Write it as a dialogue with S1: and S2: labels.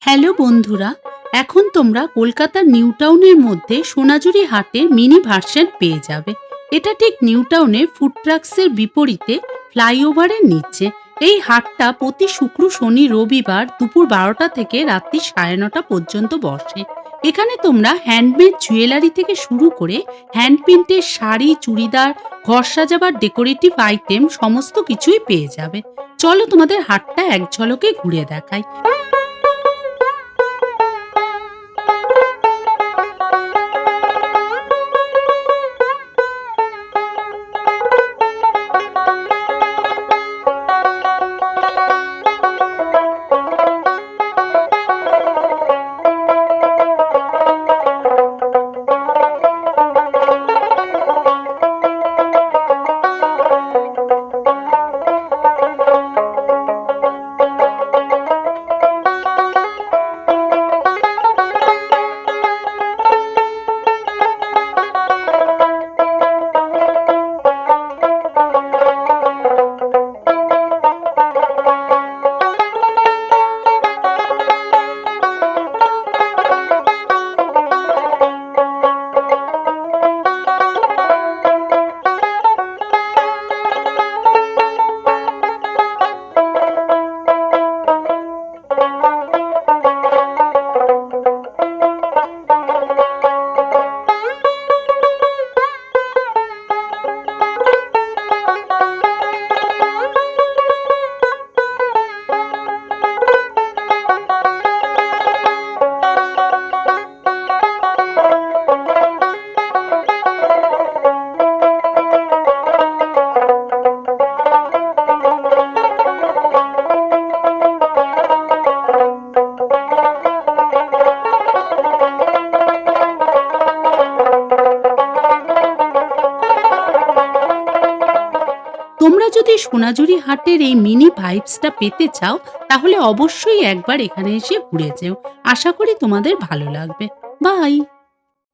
S1: Hello বন্ধুরা, এখন তোমরা কলকাতার নিউ টাউনের মধ্যে সোনাঝুরি হাটের মিনি ভার্সন পেয়ে যাবে। এটা ঠিক নিউ টাউনের ফুড ট্রাক্সের বিপরীতে ফ্লাইওভারের নিচে। এই হাটটা প্রতি শুক্র, শনি, রবিবার দুপুর 12টা থেকে রাত্রি 9:30 পর্যন্ত বসে। এখানে তোমরা হ্যান্ডমেড জুয়েলারি থেকে শুরু করে হ্যান্ড প্রিন্টের শাড়ি, চুড়িদার, ঘর সাজাবার ডেকোরেটিভ আইটেম সমস্ত কিছুই পেয়ে যাবে। চলো তোমাদের হাটটা এক ঝলকে ঘুরে দেখাই। তোমরা যদি সোনাঝুরি হাটের এই মিনি ভাইবসটা পেতে চাও, তাহলে অবশ্যই একবার এখানে এসে ঘুরে যেও। আশা করি তোমাদের ভালো লাগবে। বাই।